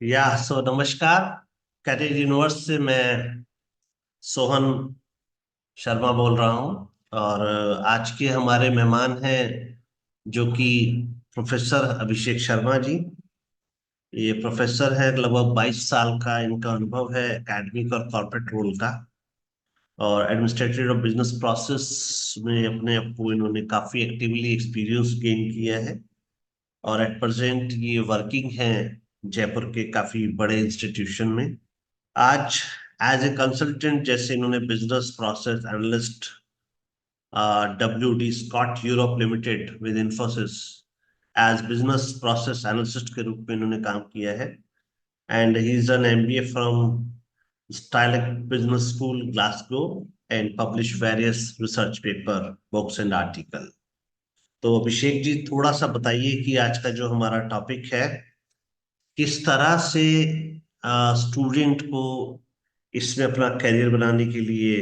नमस्कार। Career universe से मैं सोहन शर्मा बोल रहा हूँ। और आज के हमारे मेहमान हैं जो कि प्रोफेसर अभिषेक शर्मा जी। ये प्रोफेसर है, लगभग 22 साल का इनका अनुभव है एकेडमिक और कॉर्पोरेट रोल का। और एडमिनिस्ट्रेटिव और बिजनेस प्रोसेस में अपने आप को इन्होंने काफी एक्टिवली एक्सपीरियंस गेन किया है। और एट प्रेजेंट ये वर्किंग हैं जयपुर के काफी बड़े इंस्टीट्यूशन में। आज एज ए कंसल्टेंट, जैसे इन्होंने business process analyst W D Scott Europe limited with Infosys as business process analyst के रूप में इन्होंने काम किया है। And he is an MBA from Strathclyde business school Glasgow and publish various research paper books and article. तो अभिषेक जी, थोड़ा सा बताइए कि आज का जो हमारा टॉपिक है, किस तरह से स्टूडेंट को इसमें अपना करियर बनाने के लिए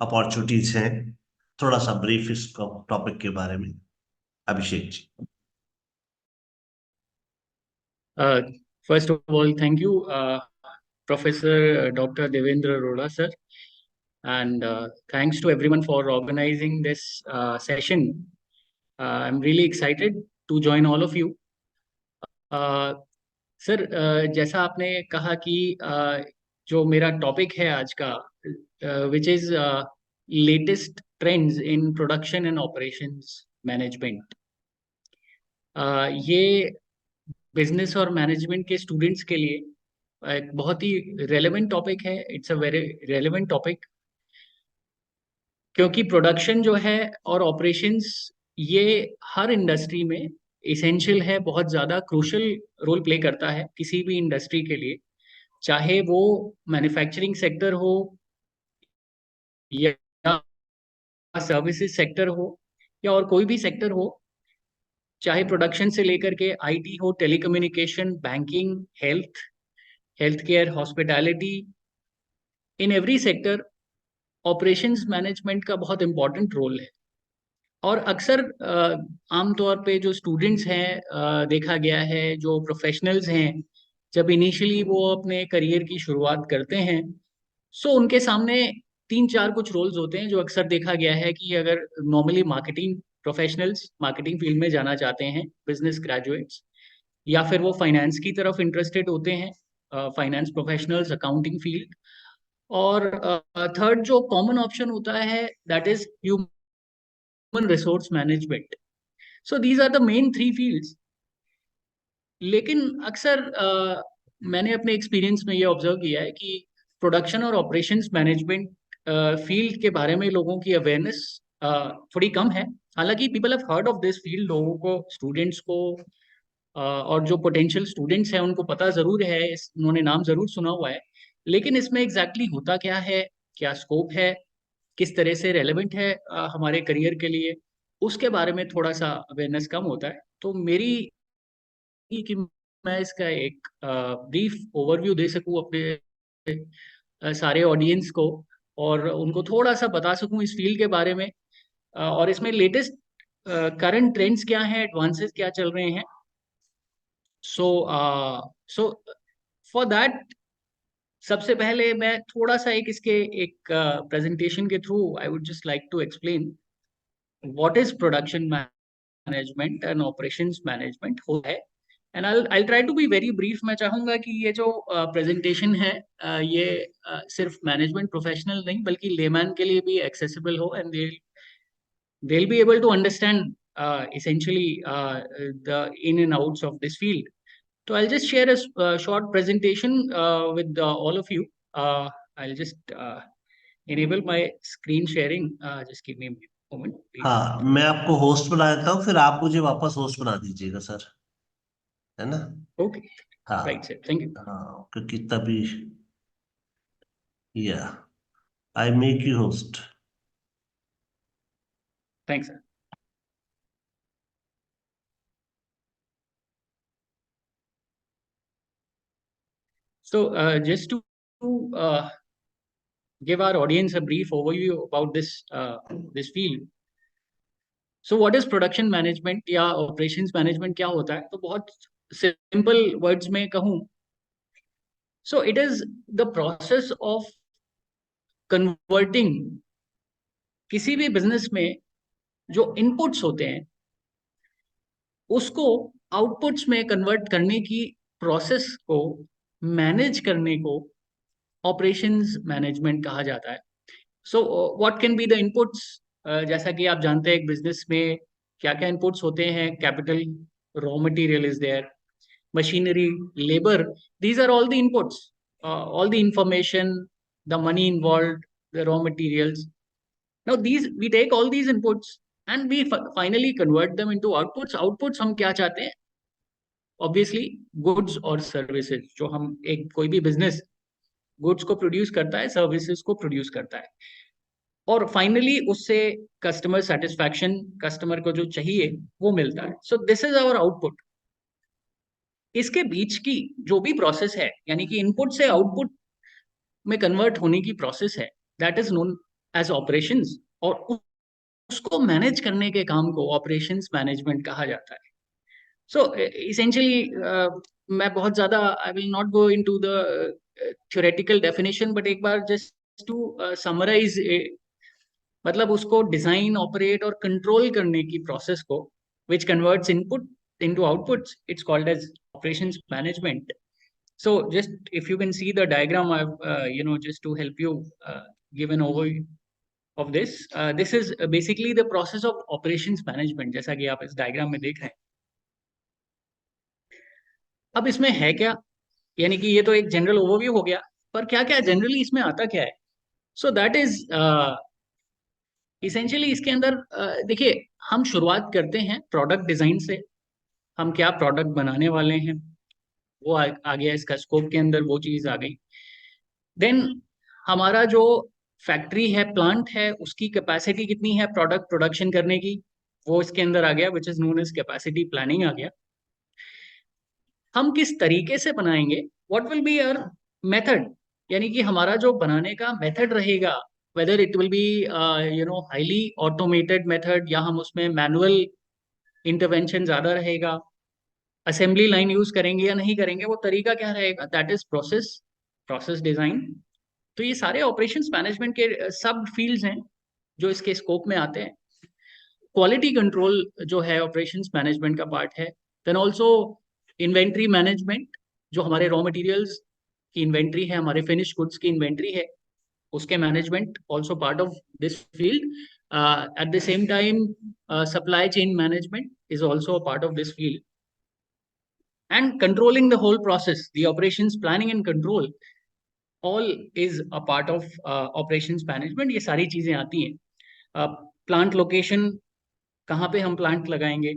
अपॉर्चुनिटीज हैं। थोड़ा सा ब्रीफ इस टॉपिक के बारे में, Abhishek ji. First of all, thank you, Professor Dr. Devendra Arora, sir, and thanks to everyone for organizing this session. I'm really excited to join all of you. Sir, जैसा आपने कहा कि जो मेरा टॉपिक है आज का, which is latest trends in production and operations management, ये बिजनेस और मैनेजमेंट के स्टूडेंट्स के लिए एक बहुत ही रेलेवेंट टॉपिक है। It's a very relevant topic, क्योंकि प्रोडक्शन जो है और ऑपरेशंस, ये हर इंडस्ट्री में इसेंशियल है, बहुत ज़्यादा क्रूशल रोल प्ले करता है किसी भी इंडस्ट्री के लिए। चाहे वो मैन्युफैक्चरिंग सेक्टर हो या सर्विसेज सेक्टर हो या और कोई भी सेक्टर हो, चाहे प्रोडक्शन से लेकर के आईटी हो, telecommunication, banking, health care, hospitality, in every sector operations management का बहुत इंपॉर्टेंट रोल है। और अक्सर आमतौर पे जो स्टूडेंट्स हैं, देखा गया है जो प्रोफेशनल्स हैं, जब इनिशियली वो अपने करियर की शुरुआत करते हैं, सो उनके सामने तीन चार कुछ रोल्स होते हैं। जो अक्सर देखा गया है कि अगर normally marketing professionals marketing field में जाना चाहते हैं, बिजनेस ग्रेजुएट्स, या फिर वो फाइनेंस की तरफ इंटरेस्टेड होते हैं, फाइनेंस प्रोफेशनल्स, अकाउंटिंग फील्ड। और थर्ड जो कॉमन ऑप्शन होता है, that is human resource management. So these are the main three fields. लेकिन अक्सर मैंने अपने एक्सपीरियंस में ये ऑब्जर्व किया है कि प्रोडक्शन और ऑपरेशंस मैनेजमेंट फील्ड के बारे में लोगों की अवेयरनेस थोड़ी कम है। हालांकि people have heard of this field, लोगों को, स्टूडेंट्स को, और जो पोटेंशियल स्टूडेंट्स हैं उनको पता जरूर है, उन्होंने नाम जरूर सुना हुआ है। लेकिन इसमें एग्जैक्टली होता क्या है, क्या स्कोप है, किस तरह से रेलेवेंट है हमारे करियर के लिए, उसके बारे में थोड़ा सा अवेयरनेस कम होता है। तो मेरी कि मैं इसका एक ब्रीफ ओवरव्यू दे सकूं अपने सारे ऑडियंस को, और उनको थोड़ा सा बता सकूं इस फील्ड के बारे में, और इसमें लेटेस्ट करंट ट्रेंड्स क्या हैं, एडवांसेस क्या चल रहे हैं। सो सो फॉर दैट, सबसे पहले मैं थोड़ा सा एक इसके एक प्रेजेंटेशन के through I would just like to explain what is production management and operations management होता है। And I try to be very brief. मैं चाहूंगा कि ये जो प्रेजेंटेशन है, ये सिर्फ मैनेजमेंट प्रोफेशनल नहीं बल्कि लेमैन के लिए भी एक्सेसिबल हो, and they'll be able to understand essentially the in and outs of this field. So I'll just share a short presentation with all of you. I'll just enable my screen sharing. Just give me a moment, please. हाँ, मैं आपको host बना देता हूँ, फिर आप मुझे वापस होस्ट बना दीजिएगा सर, है ना? Okay, right, हाँ। sir. Thank you. हाँ, क्योंकि तभी, या I make you host. Thanks, sir. So just to uh, give our audience a brief overview about this field. So what is production management या ऑपरेशंस मैनेजमेंट क्या होता है, तो बहुत सिंपल वर्ड्स में कहूँ So it is the process of converting किसी भी बिजनेस में जो इनपुट्स होते हैं उसको आउटपुट्स में कन्वर्ट करने की प्रोसेस को मैनेज करने को ऑपरेशंस मैनेजमेंट कहा जाता है. So what can be the inputs? जैसा कि आप जानते हैं एक बिजनेस में क्या क्या इनपुट्स होते हैं. Capital, raw material is there, machinery, labor. These are all the inputs, all the information, the money involved, the raw materials. Now these we take all these inputs and we finally convert them into outputs. Outputs हम क्या चाहते हैं? Obviously goods और services. जो हम एक कोई भी business goods को produce करता है, services को produce करता है, और फाइनली उससे कस्टमर सेटिस्फैक्शन, कस्टमर को जो चाहिए वो मिलता है. So this is our output. इसके बीच की जो भी प्रोसेस है, यानी कि इनपुट से आउटपुट में कन्वर्ट होने की प्रोसेस है, that is known as operations. और उसको मैनेज करने के काम को ऑपरेशंस मैनेजमेंट कहा जाता है. सो इसेंशियली मैं बहुत ज्यादा I will not go into the theoretical definition, but एक बार जस्ट टू समराइज, मतलब उसको डिजाइन, ऑपरेट और कंट्रोल करने की प्रोसेस को which converts input into outputs, it's called as operations management. So just if you can see the diagram, I've just to help you give an overview of this. This is basically the process of operations management, जैसा कि आप इस diagram में देख रहे हैं. अब इसमें है क्या, यानी कि ये तो एक जनरल ओवरव्यू हो गया, पर क्या क्या जनरली इसमें आता क्या है? सो दैट इज इसेंशियली इसके अंदर देखिए, हम शुरुआत करते हैं प्रोडक्ट डिजाइन से. हम क्या प्रोडक्ट बनाने वाले हैं वो आ गया इसका स्कोप के अंदर, वो चीज आ गई. देन हमारा जो फैक्ट्री है, प्लांट है, उसकी कैपेसिटी कितनी है प्रोडक्ट प्रोडक्शन करने की, वो इसके अंदर आ गया, which is known as capacity planning आ गया. हम किस तरीके से बनाएंगे, what will be our method, यानी कि हमारा जो बनाने का मेथड रहेगा, whether it will be highly automated method या हम उसमें मैनुअल इंटरवेंशन ज्यादा रहेगा, असेंबली लाइन यूज करेंगे या नहीं करेंगे, वो तरीका क्या रहेगा, दैट इज प्रोसेस डिजाइन. तो ये सारे ऑपरेशंस मैनेजमेंट के सब फील्ड्स हैं जो इसके स्कोप में आते हैं. क्वालिटी कंट्रोल जो है ऑपरेशंस मैनेजमेंट का पार्ट है. देन ऑल्सो इन्वेंट्री मैनेजमेंट, जो हमारे रॉ मटेरियल्स की इन्वेंट्री है, हमारे फिनिश गुड्स की इन्वेंट्री है, उसके management also part of this field. At the same time supply chain management is also a part of this field. And controlling the whole process, the operations planning and control, all is a part of operations management. ये सारी चीजें आती हैं. Plant location, कहाँ पे हम plant लगाएंगे,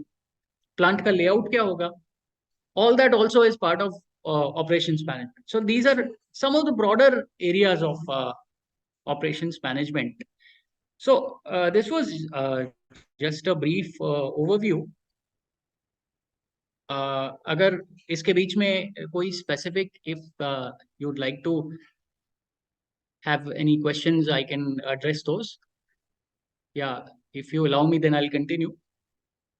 plant का लेआउट क्या होगा, all that also is part of operations management. So these are some of the broader areas of operations management. So this was just a brief overview. अगर इसके बीच में कोई specific, if you would like to have any questions, I can address those. Yeah, if you allow me, then I'll continue.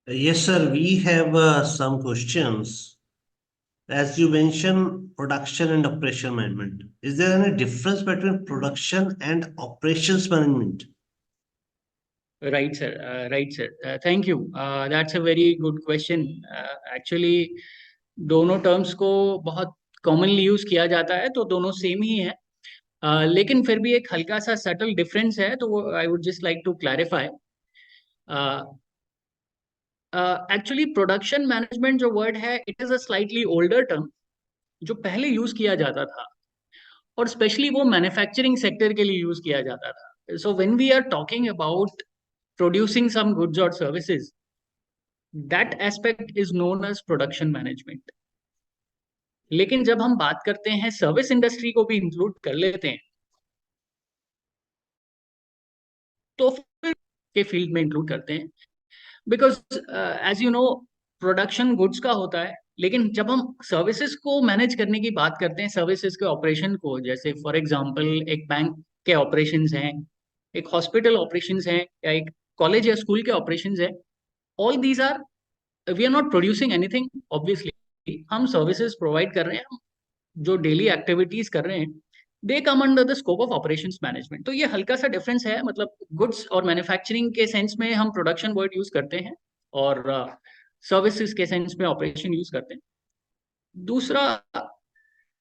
Yes, sir. We have some questions. As you mentioned, production and operation management. Is there any difference between production and operations management? Right, sir. Right, sir. Thank you. That's a very good question. Actually, दोनों terms को बहुत commonly use किया जाता है, तो दोनों same ही है. लेकिन फिर भी एक हल्का सा सटल डिफरेंस है, तो वो I would just like to clarify. Actually production management जो वर्ड है, it is a slightly older term जो पहले यूज किया जाता था, और स्पेशली वो मैन्युफैक्चरिंग सेक्टर के लिए यूज किया जाता था. So when we are talking about producing some goods और services, that aspect is known as production management. लेकिन जब हम बात करते हैं सर्विस इंडस्ट्री को भी इंक्लूड कर लेते हैं, तो फिर के फील्ड में इंक्लूड करते हैं. Because as you know, production goods का होता है, लेकिन जब हम सर्विसेज को मैनेज करने की बात करते हैं, सर्विसेज के ऑपरेशन को, जैसे फॉर एग्जांपल एक बैंक के ऑपरेशंस हैं, एक हॉस्पिटल ऑपरेशंस हैं, या एक कॉलेज या स्कूल के ऑपरेशंस हैं, all these are, we are not producing anything obviously, हम सर्विसेज प्रोवाइड कर रहे हैं, जो डेली एक्टिविटीज कर रहे हैं, they come under the scope of operations management. तो ये हल्का सा डिफरेंस है, मतलब गुड्स और मैन्युफैक्चरिंग के सेंस में हम प्रोडक्शन वर्ड यूज करते हैं, और सर्विसेज के सेंस में ऑपरेशन यूज करते हैं। दूसरा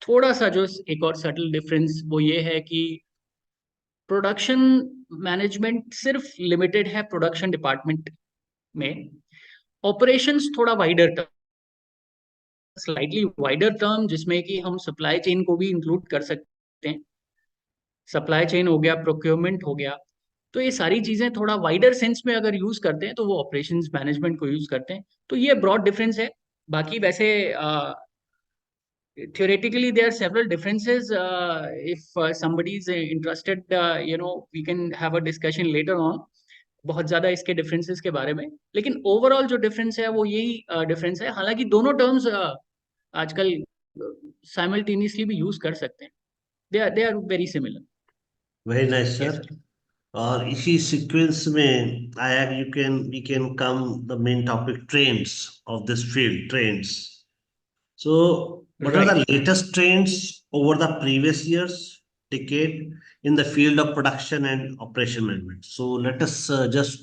थोड़ा सा जो एक और सटल डिफरेंस वो ये है कि प्रोडक्शन मैनेजमेंट सिर्फ लिमिटेड है प्रोडक्शन डिपार्टमेंट में, ऑपरेशंस थोड़ा wider term, slightly wider term, जिसमें कि हम सप्लाई चेन को भी इंक्लूड कर सकते हैं। सप्लाई चेन हो गया, प्रोक्योरमेंट हो गया, तो ये सारी चीजें थोड़ा वाइडर सेंस में अगर यूज करते हैं तो वो ऑपरेशंस मैनेजमेंट को यूज करते हैं। तो ये ब्रॉड डिफरेंस है। बाकी वैसे theoretically there are several differences. If somebody is interested, we can have a discussion later on बहुत ज्यादा इसके डिफरेंसेस के बारे में। लेकिन ओवरऑल जो डिफरेंस है वो यही डिफरेंस है, हालांकि दोनों टर्म्स आजकल साइमल्टेनियसली भी यूज कर सकते हैं। They are very similar. Very nice yes sir. Sir. और इसी सीक्वेंस में आया, you can we can come the main topic, trends of this field, trends. So, what are the right. latest trends over the previous years, decade, in the field of production and operation management? So, let us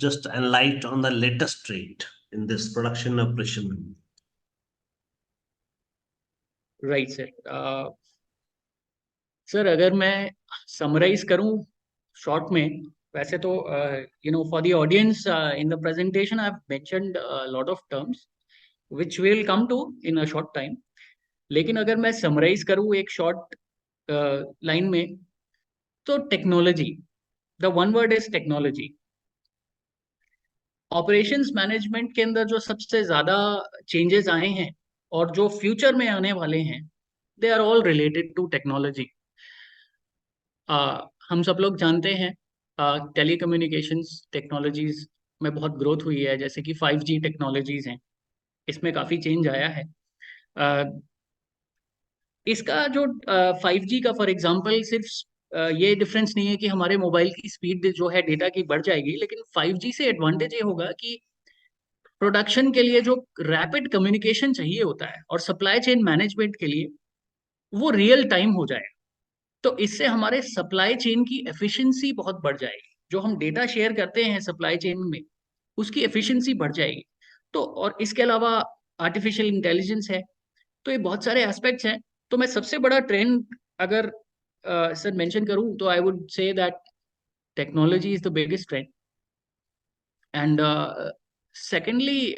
just enlight on the latest trend in this production and operation management. Right sir. Sir अगर मैं summarise करूं short में, वैसे तो for the audience in the presentation I have mentioned lot of terms which we'll come to in a short time। लेकिन अगर मैं summarise करूं एक शॉर्ट लाइन में, तो technology, the one word is technology. Operations management के अंदर जो सबसे ज्यादा चेंजेस आए हैं और जो फ्यूचर में आने वाले हैं, they are all related to technology. हम सब लोग जानते हैं टेलीकम्युनिकेशंस टेक्नोलॉजीज में बहुत ग्रोथ हुई है, जैसे कि 5G टेक्नोलॉजीज हैं, इसमें काफी चेंज आया है। इसका जो 5G का फॉर एग्जांपल सिर्फ ये डिफरेंस नहीं है कि हमारे मोबाइल की स्पीड जो है डेटा की बढ़ जाएगी, लेकिन 5G से एडवांटेज ये होगा कि प्रोडक्शन के लिए जो रैपिड कम्युनिकेशन चाहिए होता है और सप्लाई चेन मैनेजमेंट के लिए वो रियल टाइम हो जाएगा। तो इससे हमारे सप्लाई चेन की एफिशिएंसी बहुत बढ़ जाएगी। जो हम डेटा शेयर करते हैं सप्लाई चेन में, उसकी एफिशिएंसी बढ़ जाएगी। तो और इसके अलावा आर्टिफिशियल इंटेलिजेंस है। तो ये बहुत सारे एस्पेक्ट्स हैं। तो मैं सबसे बड़ा ट्रेंड अगर सर मेंशन करूं, तो I would say that technology is the biggest trend, and secondly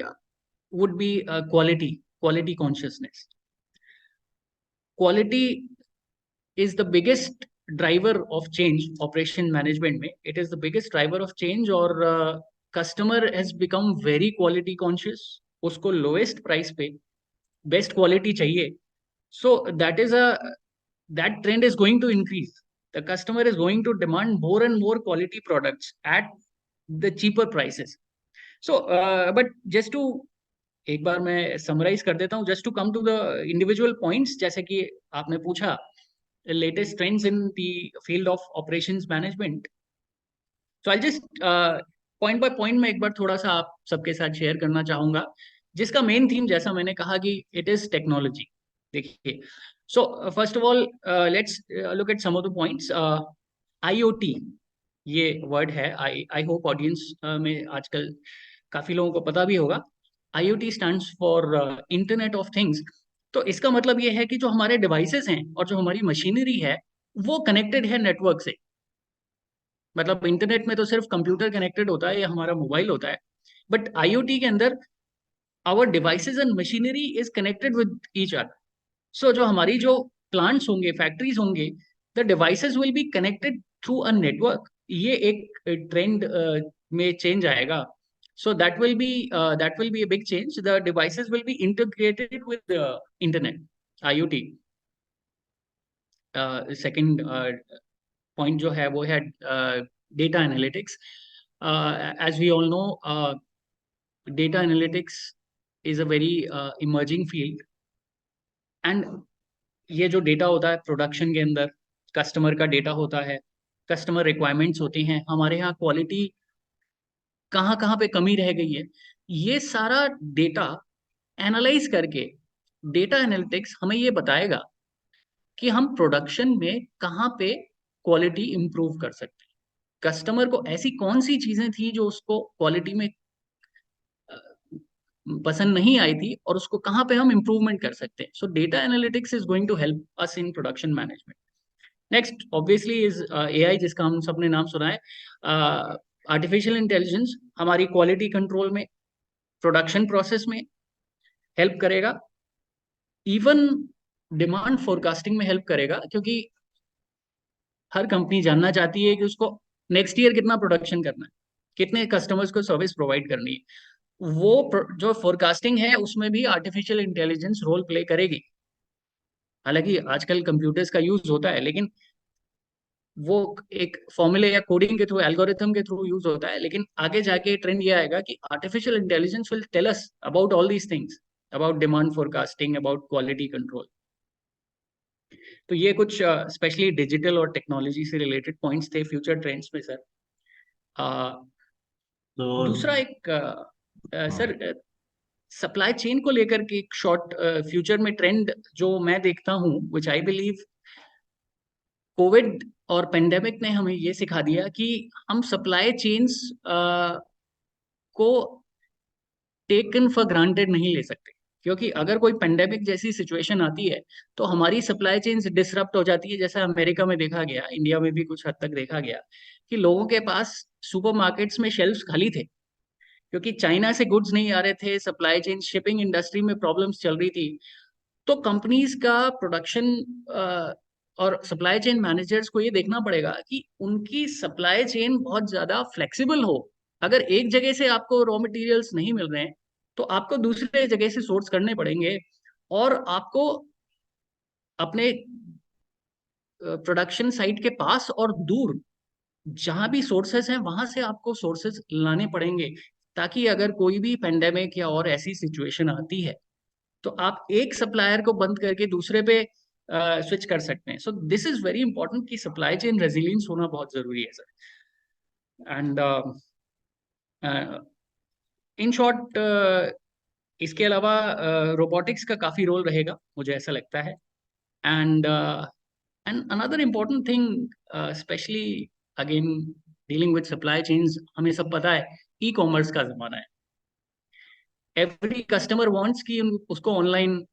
would be quality consciousness. Quality is the biggest driver of change operation management में, it is the biggest driver of change। और customer has become very quality conscious, उसको lowest price पे best quality चाहिए। So that trend is going to increase. The customer is going to demand more and more quality products at the cheaper prices. So but just to एक बार मैं summarise कर देता हूँ, just to come to the individual points, जैसे कि आपने पूछा latest trends in the field of operations management. तो I just point by point में एक बार थोड़ा सा आप सबके साथ शेयर करना चाहूंगा, जिसका मेन थीम जैसा मैंने कहा कि इट इज टेक्नोलॉजी। देखिए, so first of all let's look at some of the points. IoT ये वर्ड है, आई आई होप ऑडियंस में आजकल काफी लोगों को पता भी होगा। IoT stands for internet of things. तो इसका मतलब ये है कि जो हमारे डिवाइसेस हैं और जो हमारी मशीनरी है वो कनेक्टेड है नेटवर्क से। मतलब इंटरनेट में तो सिर्फ कंप्यूटर कनेक्टेड होता है या हमारा मोबाइल होता है, बट IoT के अंदर our devices and machinery is connected with each other. So जो हमारी जो प्लांट्स होंगे, फैक्ट्रीज होंगे, the devices will be connected through a network. ये एक ट्रेंड में चेंज आएगा। So that will be a big change. The devices will be integrated with the internet, IoT। Second point जो है वो है data analytics। As we all know, data analytics is a very emerging field। And ये जो data होता है production के अंदर, कस्टमर का डेटा होता है, कस्टमर रिक्वायरमेंट्स होती हैं, हमारे यहाँ क्वालिटी कहाँ कहाँ पे कमी रह गई है, ये सारा डेटा एनालाइज करके डेटा एनालिटिक्स हमें ये बताएगा कि हम प्रोडक्शन में कहाँ पे क्वालिटी इंप्रूव कर सकते हैं। कस्टमर को ऐसी कौन सी चीजें थी जो उसको क्वालिटी में पसंद नहीं आई थी, और उसको कहाँ पे हम इंप्रूवमेंट कर सकते हैं। So data analytics is going to help us in production management. Next obviously is AI, जिसका हम सबने नाम सुना है। आर्टिफिशियल इंटेलिजेंस हमारी क्वालिटी कंट्रोल में, प्रोडक्शन प्रोसेस में हेल्प करेगा, इवन डिमांड फोरकास्टिंग में हेल्प करेगा, क्योंकि हर कंपनी जानना चाहती है कि उसको नेक्स्ट ईयर कितना प्रोडक्शन करना है, कितने कस्टमर्स को सर्विस प्रोवाइड करनी है। जो फोरकास्टिंग है उसमें भी आर्टिफिशियल इंटेलिजेंस रोल प्ले करेगी। हालांकि आजकल कंप्यूटर्स का यूज होता है, लेकिन वो एक फॉर्मूले या कोडिंग के थ्रू, एल्गोरिथम के थ्रू यूज होता है। लेकिन आगे जाके ट्रेंड ये आएगा कि artificial intelligence will tell us about all these things, about demand forecasting, about quality control. तो ये कुछ स्पेशली डिजिटल और टेक्नोलॉजी से रिलेटेड पॉइंट्स थे फ्यूचर ट्रेंड्स में सर। तो दूसरा एक हाँ, सर, सप्लाई चेन को लेकर के एक शॉर्ट फ्यूचर में ट्रेंड जो मैं देखता हूँ, विच आई बिलीव कोविड और पेंडेमिक ने हमें ये सिखा दिया कि हम सप्लाई चेन्स को टेकन फॉर ग्रांटेड नहीं ले सकते। क्योंकि अगर कोई पेंडेमिक जैसी सिचुएशन आती है तो हमारी सप्लाई चेन्स डिसरप्ट हो जाती है, जैसा अमेरिका में देखा गया, इंडिया में भी कुछ हद तक देखा गया कि लोगों के पास सुपरमार्केट्स में शेल्फ्स खाली थे, क्योंकि चाइना से गुड्स नहीं आ रहे थे, सप्लाई चेन शिपिंग इंडस्ट्री में प्रॉब्लम्स चल रही थी। तो कंपनीज का प्रोडक्शन और सप्लाई चेन मैनेजर्स को ये देखना पड़ेगा कि उनकी सप्लाई चेन बहुत ज्यादा फ्लेक्सिबल हो। अगर एक जगह से आपको रॉ मटेरियल्स नहीं मिल रहे हैं तो आपको दूसरे जगह से सोर्स करने पड़ेंगे, और आपको अपने प्रोडक्शन साइट के पास और दूर जहां भी सोर्सेस हैं वहां से आपको सोर्सेस लाने पड़ेंगे, ताकि अगर कोई भी पेंडेमिक या और ऐसी सिचुएशन आती है तो आप एक सप्लायर को बंद करके दूसरे पे स्विच कर सकते हैं। सो दिस इज वेरी इंपॉर्टेंट कि सप्लाई चेन रेजिलियंस होना बहुत जरूरी है सर। एंड इन शॉर्ट, इसके अलावा रोबोटिक्स का काफी रोल रहेगा, मुझे ऐसा लगता है। And and another important thing, specially again dealing with supply chains, हमें सब पता है ई कॉमर्स का जमाना है। एवरी कस्टमर वांट्स कि उसको ऑनलाइन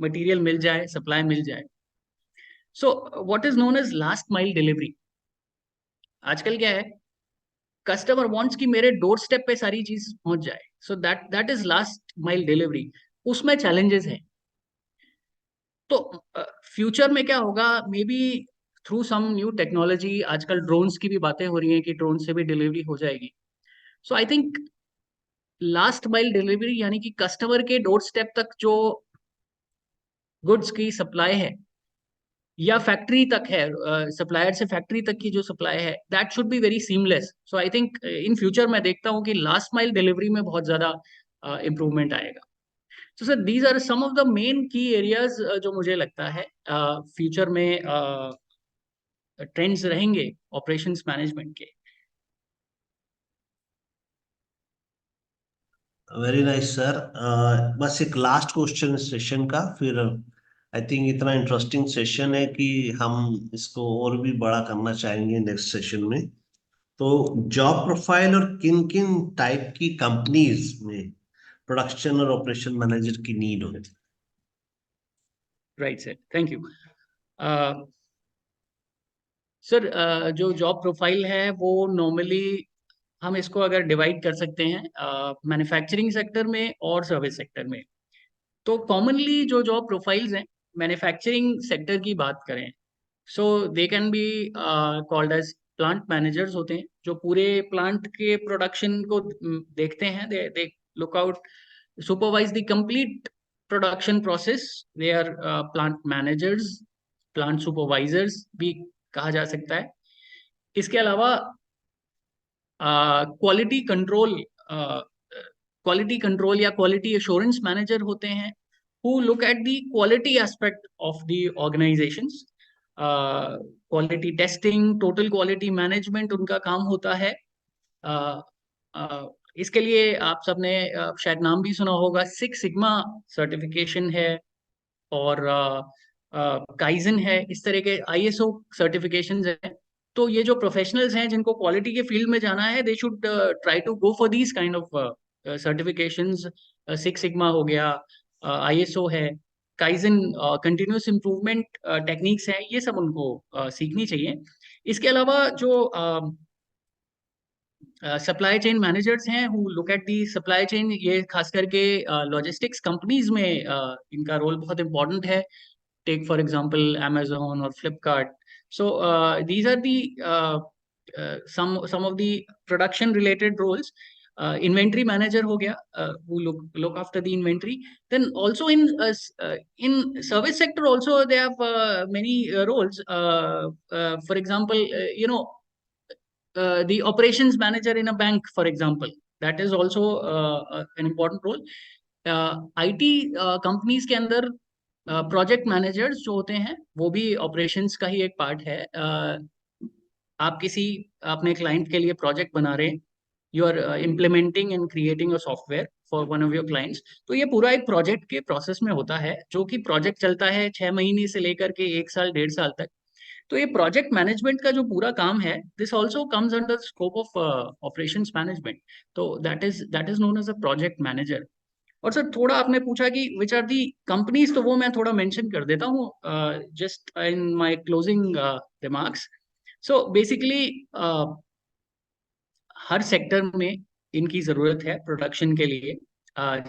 मटेरियल मिल जाए, सप्लाई मिल जाए। So what is known as last mile delivery. आजकल क्या है, कस्टमर वांट्स कि मेरे डोर स्टेप पे सारी चीज पहुंच जाए, so that is last mile delivery. उसमें चैलेंजेस हैं। तो फ्यूचर में क्या होगा, maybe through some new technology, आजकल ड्रोन्स की भी बातें हो रही हैं कि ड्रोन से भी डिलीवरी हो जाएगी। So I think last mile delivery, यानी कि कस्टमर के डोर स्टेप तक जो गुड्स की सप्लाई है या फैक्ट्री तक है, सप्लायर से फैक्ट्री तक की जो सप्लाई है, that should be very seamless. So I think in future मैं देखता हूँ कि लास्ट माइल डिलीवरी में बहुत ज्यादा इंप्रूवमेंट आएगा। तो sir these are some of the main key areas जो मुझे लगता है फ्यूचर में ट्रेंड्स रहेंगे ऑपरेशंस मैनेजमेंट के। Very nice sir. बस एक लास्ट क्वेश्चन इस सेशन का, फिर आई थिंक इतना इंटरेस्टिंग सेशन है कि हम इसको और भी बड़ा करना चाहेंगे नेक्स्ट सेशन में। तो जॉब प्रोफाइल और किन किन टाइप की कंपनीज में प्रोडक्शन और ऑपरेशन मैनेजर की नीड होती right sir, thank you sir. जो जॉब प्रोफाइल है वो नॉर्मली हम इसको अगर डिवाइड कर सकते हैं मैन्युफैक्चरिंग सेक्टर में और सर्विस सेक्टर में। तो कॉमनली जो जॉब प्रोफाइल्स हैं, मैन्युफैक्चरिंग सेक्टर की बात करें, so they can be called as plant managers होते हैं, जो पूरे प्लांट के प्रोडक्शन को देखते हैं। They look out, supervise the complete production process. They are plant managers, plant supervisors भी कहा जा सकता है। इसके अलावा क्वालिटी कंट्रोल या क्वालिटी एश्योरेंस मैनेजर होते हैं, who look at the quality aspect of the organizations. Quality testing, total quality management उनका काम होता है। uh, इसके लिए आप सबने शायद नाम भी सुना होगा, सिक्स सिग्मा सर्टिफिकेशन है। और काइजन है, इस तरह के आईएसओ सर्टिफिकेशंस हैं। तो ये जो प्रोफेशनल्स हैं जिनको क्वालिटी के फील्ड में जाना है, they should try to go for these kind of certifications. Six sigma हो गया, आईएसओ है, काइजन कंटिन्यूस इम्प्रूवमेंट टेक्निक्स हैं, ये सब उनको सीखनी चाहिए। इसके अलावा जो सप्लाई चेन मैनेजर्स हैं who look at the supply chain, ये खास करके लॉजिस्टिक्स कंपनीज में इनका रोल बहुत इंपॉर्टेंट है। टेक फॉर एग्जांपल Amazon और Flipkart. So these are the some of the production related roles. Inventory manager हो गया, who look after the inventory. Then also in service sector also they have many roles. For example, the operations manager in a bank, for example, that is also an important role. IT companies के अंदर project managers जो होते हैं वो भी operations का ही एक part है। आप किसी अपने क्लाइंट के लिए प्रोजेक्ट बना रहे हैं, you are implementing and creating a software for one of your clients, तो ये पूरा एक प्रोजेक्ट के प्रोसेस में होता है, जो कि प्रोजेक्ट चलता है 6 महीने से लेकर के 1 साल 1.5 साल तक। तो ये प्रोजेक्ट मैनेजमेंट का जो पूरा काम है, this also comes under scope of operations management. तो that is known as a project manager. और सर थोड़ा आपने पूछा कि विच आर दी कंपनीज, तो वो मैं थोड़ा मेंशन कर देता हूँ just in my closing remarks. So basically her sector में इनकी जरूरत है प्रोडक्शन के लिए।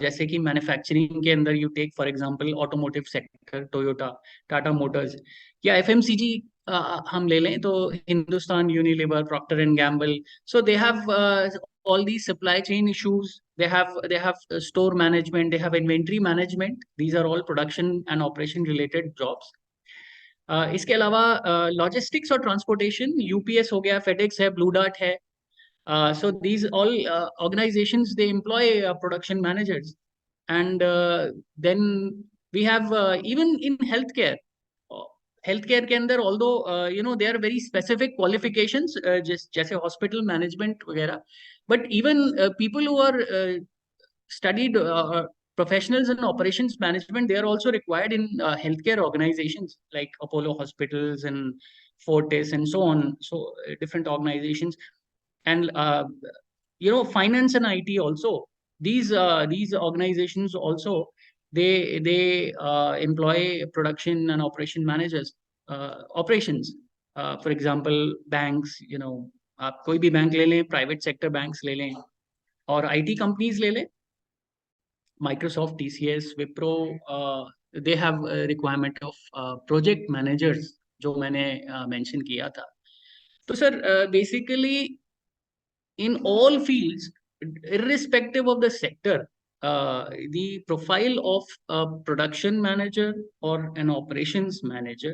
जैसे कि मैन्युफैक्चरिंग के अंदर you take for example automotive sector, Toyota, Tata Motors, या एफएमसीजी हम ले लें तो Hindustan Unilever, Procter and Gamble. So they have all these supply chain issues. They have store management, they have inventory management. These are all production and operation related jobs. इसके अलावा logistics और transportation, UPS हो गया, FedEx है, blue dart है। So these all organizations, they employ production managers. And then we have even in healthcare. Healthcare के अंदर although there are very specific qualifications, जैसे hospital management वगैरह, but even people who are studied professionals in operations management, they are also required in healthcare organizations like Apollo hospitals and Fortis and so on. So different organizations. And finance and IT also, these organizations also, they employ production and operation managers, operations. For example, banks, आप कोई भी bank ले लें, private sector banks ले लें, और IT companies ले लें, Microsoft, TCS, Wipro, they have requirement of project managers, जो मैंने मेंशन किया था। तो sir basically in all fields, irrespective of the sector, the profile of a production manager or an operations manager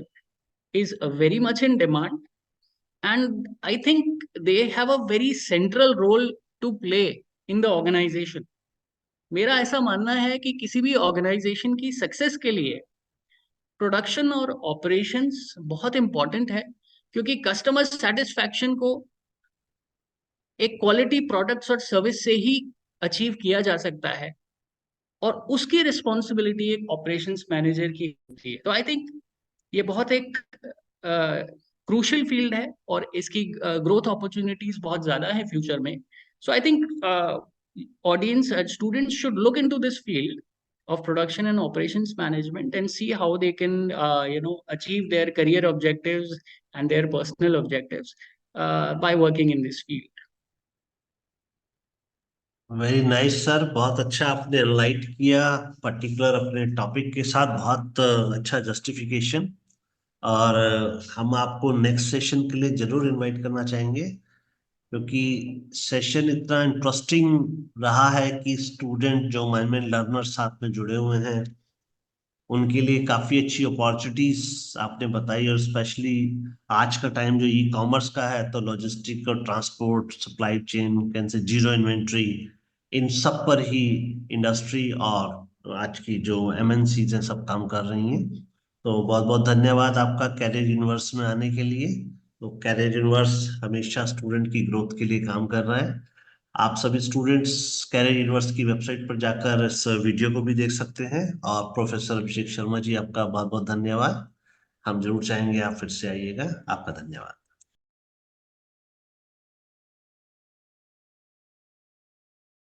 is very much in demand, and I think they have a very central role to play in the organization. मेरा ऐसा मानना है कि किसी भी organisation की success के लिए प्रोडक्शन और ऑपरेशंस बहुत इंपॉर्टेंट है, क्योंकि कस्टमर सेटिस्फैक्शन को एक क्वालिटी प्रोडक्ट्स और सर्विस से ही अचीव किया जा सकता है, और उसकी रिस्पॉन्सिबिलिटी एक ऑपरेशंस मैनेजर की होती है। तो आई थिंक ये बहुत एक क्रूशियल फील्ड है, और इसकी ग्रोथ अपॉर्चुनिटीज बहुत ज्यादा है फ्यूचर में। So I think audience, students should look into this field of production and operations management and see how they can achieve their career objectives and their personal objectives by working in this field. Very nice sir, बहुत अच्छा आपने एनलाइट किया particular अपने topic के साथ, बहुत अच्छा justification. और हम आपको नेक्स्ट सेशन के लिए जरूर इनवाइट करना चाहेंगे, क्योंकि सेशन इतना इंटरेस्टिंग रहा है कि स्टूडेंट जो माइंड लर्नर साथ में जुड़े हुए हैं उनके लिए काफी अच्छी अपॉर्चुनिटीज आपने बताई। और स्पेशली आज का टाइम जो ई कॉमर्स का है, तो लॉजिस्टिक और ट्रांसपोर्ट, सप्लाई चेन, कैसे जीरो इन्वेंट्री, इन सब पर ही इंडस्ट्री और आज की जो एमएनसीज हैं सब काम कर रही हैं। तो बहुत बहुत धन्यवाद आपका कैरियर यूनिवर्स में आने के लिए। तो कैरियर यूनिवर्स हमेशा स्टूडेंट की ग्रोथ के लिए काम कर रहा है। आप सभी स्टूडेंट्स कैरियर यूनिवर्स की वेबसाइट पर जाकर इस वीडियो को भी देख सकते हैं। और प्रोफेसर अभिषेक शर्मा जी, आपका बहुत बहुत धन्यवाद। हम जरूर चाहेंगे आप फिर से आइएगा। आपका धन्यवाद।